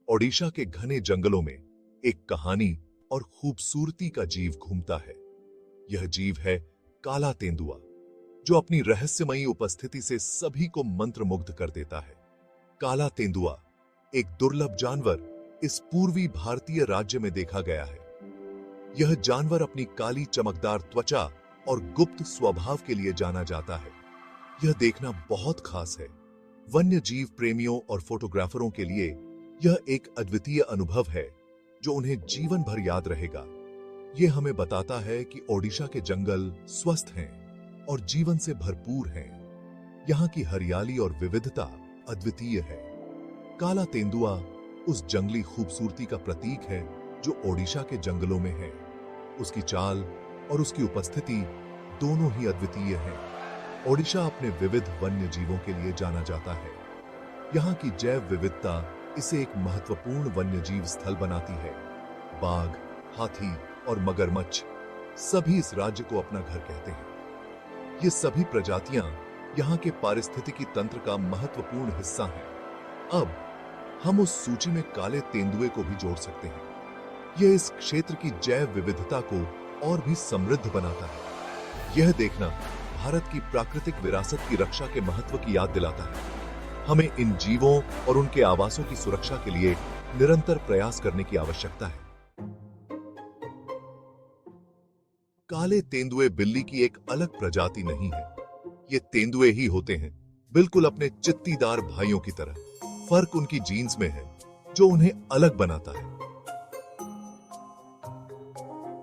ओडिशा के घने जंगलों में एक कहानी और खूबसूरती का जीव घूमता है। यह जीव है काला तेंदुआ, जो अपनी रहस्यमयी उपस्थिति से सभी को मंत्रमुग्ध कर देता है। काला तेंदुआ एक दुर्लभ जानवर इस पूर्वी भारतीय राज्य में देखा गया है। यह जानवर अपनी काली चमकदार त्वचा और गुप्त स्वभाव के लिए जाना जाता है। यह देखना बहुत खास है। वन्य जीव प्रेमियों और फोटोग्राफरों के लिए यह एक अद्वितीय अनुभव है जो उन्हें जीवन भर याद रहेगा। यह हमें बताता है कि ओडिशा के जंगल स्वस्थ हैं और जीवन से भरपूर हैं। यहाँ की हरियाली और विविधता अद्वितीय है। काला तेंदुआ उस जंगली खूबसूरती का प्रतीक है जो ओडिशा के जंगलों में है। उसकी चाल और उसकी उपस्थिति दोनों ही अद्वितीय हैं। ओडिशा अपने विविध वन्य जीवों के लिए जाना जाता है। यहाँ की जैव विविधता इसे एक महत्वपूर्ण वन्यजीव स्थल बनाती है। बाघ, हाथी और मगरमच्छ सभी इस राज्य को अपना घर कहते हैं। ये सभी प्रजातियां यहाँ के पारिस्थितिकी तंत्र का महत्वपूर्ण हिस्सा हैं। अब हम उस सूची में काले तेंदुए को भी जोड़ सकते हैं। यह इस क्षेत्र की जैव विविधता को और भी समृद्ध बनाता है। यह देखना भारत की प्राकृतिक विरासत की रक्षा के महत्व की याद दिलाता है। हमें इन जीवों और उनके आवासों की सुरक्षा के लिए निरंतर प्रयास करने की आवश्यकता है। काले तेंदुए बिल्ली की एक अलग प्रजाति नहीं है। ये तेंदुए ही होते हैं, बिल्कुल अपने चित्तीदार भाइयों की तरह। फर्क उनकी जीन्स में है जो उन्हें अलग बनाता है।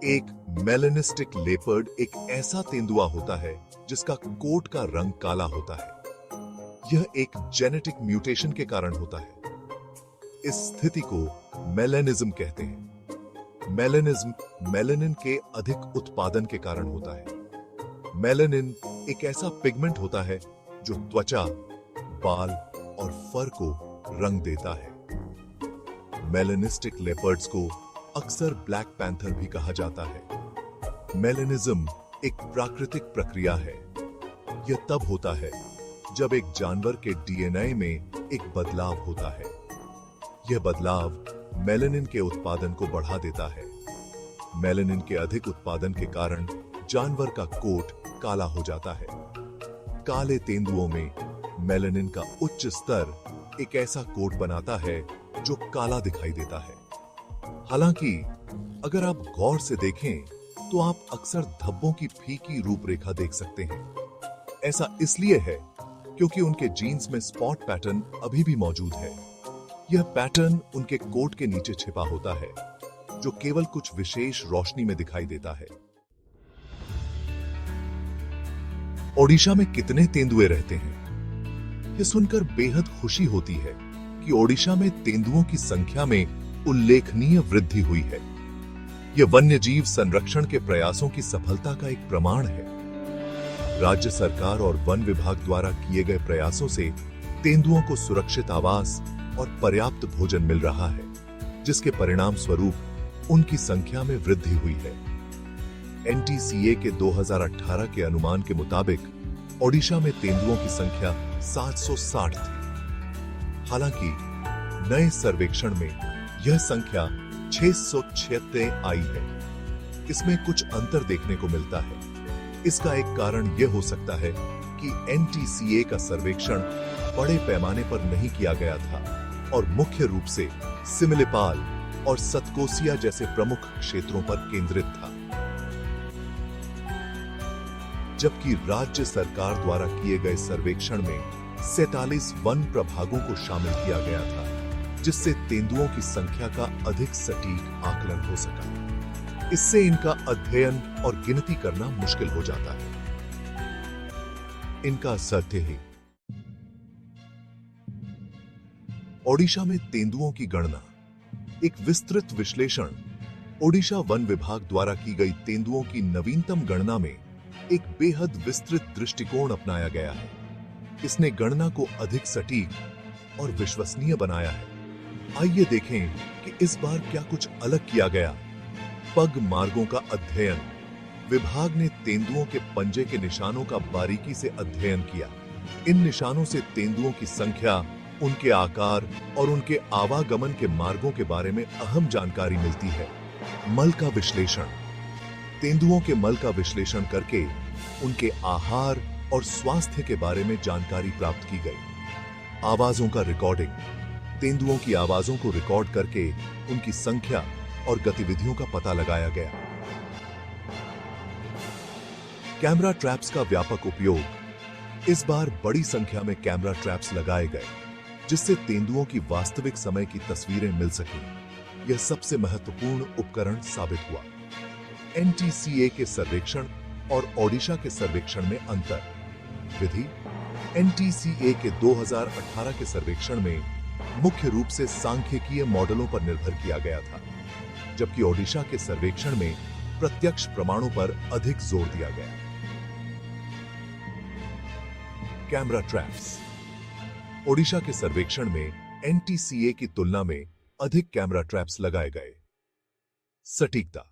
एक मेलानिस्टिक लेपर्ड एक ऐसा तेंदुआ होता है जिसका कोट का रंग काला होता है। यह एक जेनेटिक म्यूटेशन के कारण होता है। इस स्थिति को मेलानिज्म कहते हैं। मेलानिज्म मेलानिन के अधिक उत्पादन के कारण होता है। मेलानिन एक ऐसा पिगमेंट होता है जो त्वचा, बाल और फर को रंग देता है। मेलानिस्टिक लेपर्ड्स को अक्सर ब्लैक पैंथर भी कहा जाता है। मेलानिज्म एक प्राकृतिक प्रक्रिया है। यह तब होता है जब एक जानवर के डीएनए में एक बदलाव होता है। यह बदलाव मेलानिन के उत्पादन को बढ़ा देता है। मेलानिन के अधिक उत्पादन के कारण जानवर का कोट काला हो जाता है। काले तेंदुओं में मेलानिन का उच्च स्तर एक ऐसा कोट बनाता है जो काला दिखाई देता है। हालांकि अगर आप गौर से देखें तो आप अक्सर धब्बों की फीकी रूपरेखा देख सकते हैं। ऐसा इसलिए है क्योंकि उनके जीन्स में स्पॉट पैटर्न अभी भी मौजूद है। यह पैटर्न उनके कोट के नीचे छिपा होता है, जो केवल कुछ विशेष रोशनी में दिखाई देता है। ओडिशा में कितने तेंदुए रहते हैं? यह सुनकर बेहद खुशी होती है कि ओडिशा में तेंदुओं की संख्या में उल्लेखनीय वृद्धि हुई है। यह वन्यजीव संरक्षण के प्रयासों की सफलता का एक प्रमाण है। राज्य सरकार और वन विभाग द्वारा किए गए प्रयासों से तेंदुओं को सुरक्षित आवास और पर्याप्त भोजन मिल रहा है, जिसके परिणाम स्वरूप उनकी संख्या में वृद्धि हुई है। एनटीसीए के 2018 के अनुमान के मुताबिक ओडिशा में तेंदुओं की संख्या 760 थी। हालांकि नए सर्वेक्षण में यह संख्या 676 आई है। इसमें कुछ अंतर देखने को मिलता है। इसका एक कारण यह हो सकता है कि एनटीसीए का सर्वेक्षण बड़े पैमाने पर नहीं किया गया था और मुख्य रूप से सिमिलिपाल और सतकोसिया जैसे प्रमुख क्षेत्रों पर केंद्रित था, जबकि राज्य सरकार द्वारा किए गए सर्वेक्षण में 47 वन प्रभागों को शामिल किया गया था, जिससे तेंदुओं की संख्या का अधिक सटीक आकलन हो सका। इससे इनका अध्ययन और गिनती करना मुश्किल हो जाता है। इनका सत्य है। ओडिशा में तेंदुओं की गणना। एक विस्तृत विश्लेषण ओडिशा वन विभाग द्वारा की गई तेंदुओं की नवीनतम गणना में एक बेहद विस्तृत दृष्टिकोण अपनाया गया है। इसने गणना को अधिक सटीक और विश्वसनीय बनाया है। आइए देखें कि इस बार क्या कुछ अलग किया गया। पग मार्गों का अध्ययन। विभाग ने तेंदुओं के पंजे के निशानों का बारीकी से अध्ययन किया। इन निशानों से तेंदुओं की संख्या उनके आकार और उनके आवागमन के मार्गों के बारे में अहम जानकारी मिलती है। मल का विश्लेषण। तेंदुओं के मल का विश्लेषण करके उनके आहार और स्वास्थ्य के बारे में जानकारी प्राप्त की गई। आवाजों का रिकॉर्डिंग। तेंदुओं की आवाजों को रिकॉर्ड करके उनकी संख्या और गतिविधियों का पता लगाया गया। कैमरा ट्रैप्स का व्यापक उपयोग। इस बार बड़ी संख्या में कैमरा ट्रैप्स लगाए गए, जिससे तेंदुओं की वास्तविक समय की तस्वीरें मिल सकें। यह सबसे महत्वपूर्ण उपकरण साबित हुआ। एनटीसीए के सर्वेक्षण और ओडिशा के सर्वेक्षण में अंतर। विधि। एनटीसीए के 2018 के सर्वेक्षण में मुख्य रूप से सांख्यिकीय मॉडलों पर निर्भर किया गया था, जबकि ओडिशा के सर्वेक्षण में प्रत्यक्ष प्रमाणों पर अधिक जोर दिया गया। Camera traps. ओडिशा के सर्वेक्षण में एनटीसीए की तुलना में अधिक कैमरा ट्रैप्स लगाए गए। सटीकता।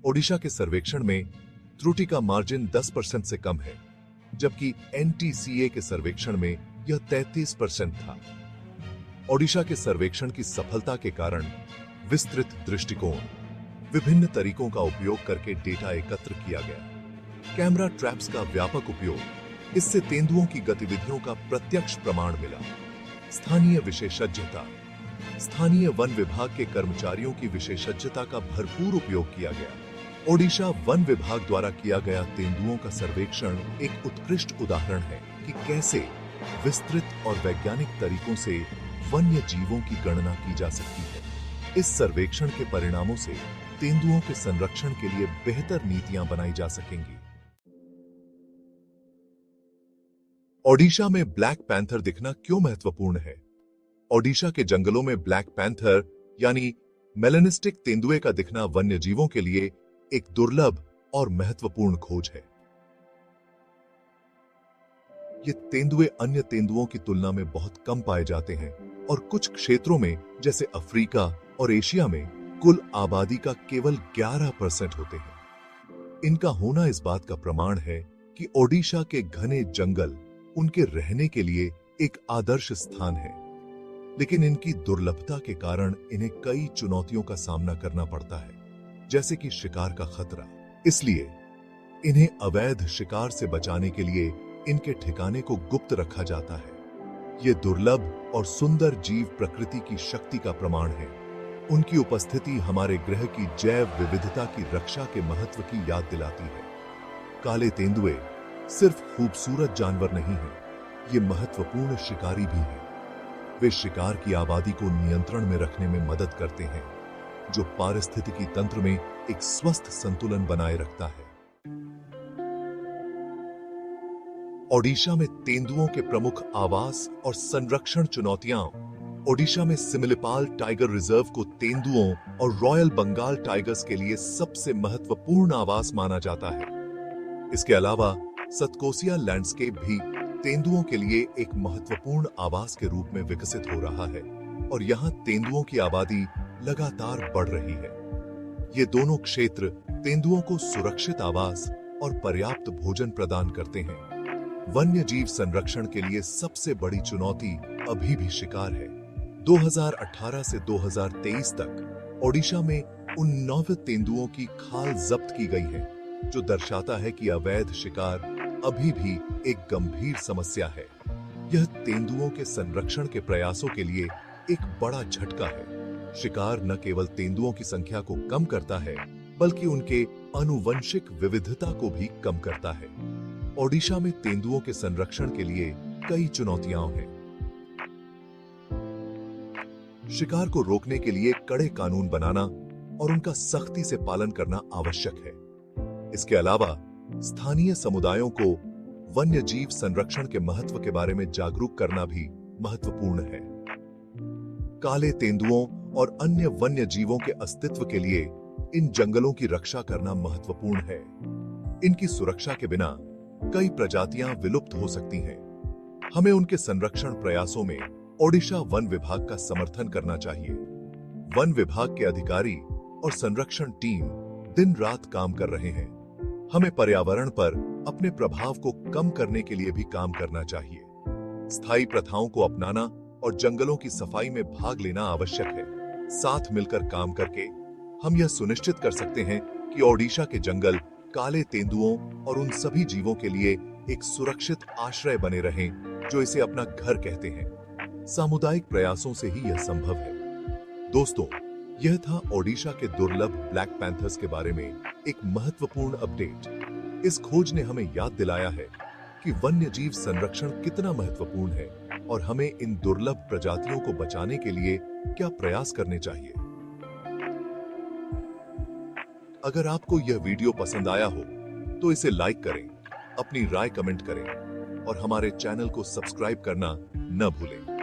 ओडिशा के सर्वेक्षण में त्रुटि का मार्जिन 10% से कम है, जबकि एनटीसीए के सर्वेक्षण में यह 33% था। ओडिशा के सर्वेक्षण की सफलता के कारण विस्तृत दृष्टिकोण, विभिन्न तरीकों का उपयोग करके डेटा एकत्र किया गया। कैमरा ट्रैप्स का व्यापक उपयोग। इससे तेंदुओं की गतिविधियों का प्रत्यक्ष प्रमाण मिला। स्थानीय विशेषज्ञता। स्थानीय वन विभाग के कर्मचारियों की विशेषज्ञता का भरपूर उपयोग किया गया। ओडिशा वन विभाग द्वारा किया गया तेंदुओं का सर्वेक्षण एक उत्कृष्ट उदाहरण है कि कैसे विस्तृत और वैज्ञानिक तरीकों से वन्य जीवों की गणना की जा सकती है। इस सर्वेक्षण के परिणामों से तेंदुओं के संरक्षण के लिए बेहतर नीतियां बनाई जा सकेंगी। ओडिशा में ब्लैक पैंथर दिखना क्यों महत्वपूर्ण है? ओडिशा के जंगलों में ब्लैक पैंथर यानी मेलानिस्टिक तेंदुए का दिखना वन्य जीवों के लिए एक दुर्लभ और महत्वपूर्ण खोज है। ये तेंदुए अन्य तेंदुओं की तुलना में बहुत कम पाए जाते हैं और कुछ क्षेत्रों में जैसे अफ्रीका और एशिया में कुल आबादी का केवल 11% होते हैं। इनका होना इस बात का प्रमाण है कि ओडिशा के घने जंगल उनके रहने के लिए एक आदर्श स्थान है, लेकिन इनकी दुर्लभता के कारण इन्हें कई चुनौतियों का सामना करना पड़ता है, जैसे कि शिकार का खतरा। इसलिए इन्हें अवैध शिकार से बचाने के लिए इनके ठिकाने को गुप्त रखा जाता है। ये दुर्लभ और सुंदर जीव प्रकृति की शक्ति का प्रमाण है। उनकी उपस्थिति हमारे ग्रह की जैव विविधता की रक्षा के महत्व की याद दिलाती है। काले तेंदुए सिर्फ खूबसूरत जानवर नहीं हैं, ये महत्वपूर्ण शिकारी भी हैं। वे शिकार की आबादी को नियंत्रण में रखने में मदद करते हैं, जो पारिस्थितिकी तंत्र में एक स्वस्थ संतुलन बनाए रखता है। ओडिशा में तेंदुओं के प्रमुख आवास और संरक्षण चुनौतियां। ओडिशा में सिमिलिपाल टाइगर रिजर्व को तेंदुओं और रॉयल बंगाल टाइगर्स के लिए सबसे महत्वपूर्ण आवास माना जाता है। इसके अलावा सतकोसिया लैंडस्केप भी तेंदुओं के लिए एक महत्वपूर्ण आवास के रूप में विकसित हो रहा है और यहाँ तेंदुओं की आबादी लगातार बढ़ रही है। ये दोनों क्षेत्र तेंदुओं को सुरक्षित आवास और पर्याप्त भोजन प्रदान करते हैं। वन्य जीव संरक्षण के लिए सबसे बड़ी चुनौती अभी भी शिकार है। 2018 से 2023 तक ओडिशा में 89 तेंदुओं की खाल जब्त की गई है, जो दर्शाता है कि अवैध शिकार अभी भी एक गंभीर समस्या है। यह तेंदुओं के संरक्षण के प्रयासों के लिए एक बड़ा झटका है। शिकार न केवल तेंदुओं की संख्या को कम करता है, बल्कि उनके आनुवंशिक विविधता को भी कम करता है। ओडिशा में तेंदुओं के संरक्षण के लिए कई चुनौतियां हैं। शिकार को रोकने के लिए कड़े कानून बनाना और उनका सख्ती से पालन करना आवश्यक है। इसके अलावा स्थानीय समुदायों को वन्य जीव संरक्षण के महत्व के बारे में जागरूक करना भी महत्वपूर्ण है। काले तेंदुओं और अन्य वन्य जीवों के अस्तित्व के लिए इन जंगलों की रक्षा करना महत्वपूर्ण है। इनकी सुरक्षा के बिना कई प्रजातियां विलुप्त हो सकती हैं। हमें उनके संरक्षण प्रयासों में ओडिशा वन विभाग का समर्थन करना चाहिए। वन विभाग के अधिकारी और संरक्षण टीम दिन रात काम कर रहे हैं। हमें पर्यावरण पर अपने प्रभाव को कम करने के लिए भी काम करना चाहिए। स्थायी प्रथाओं को अपनाना और जंगलों की सफाई में भाग लेना आवश्यक है। साथ मिलकर काम करके हम यह सुनिश्चित कर सकते हैं कि ओडिशा के जंगल काले तेंदुओं और उन सभी जीवों के लिए एक सुरक्षित आश्रय बने रहें जो इसे अपना घर कहते हैं। सामुदायिक प्रयासों से ही यह संभव है। दोस्तों, यह था ओडिशा के दुर्लभ ब्लैक पैंथर्स के बारे में एक महत्वपूर्ण अपडेट। इस खोज ने हमें याद दिलाया है कि वन्य जीव संरक्षण कितना महत्वपूर्ण है और हमें इन दुर्लभ प्रजातियों को बचाने के लिए क्या प्रयास करने चाहिए। अगर आपको यह वीडियो पसंद आया हो तो इसे लाइक करें, अपनी राय कमेंट करें और हमारे चैनल को सब्सक्राइब करना न भूलें।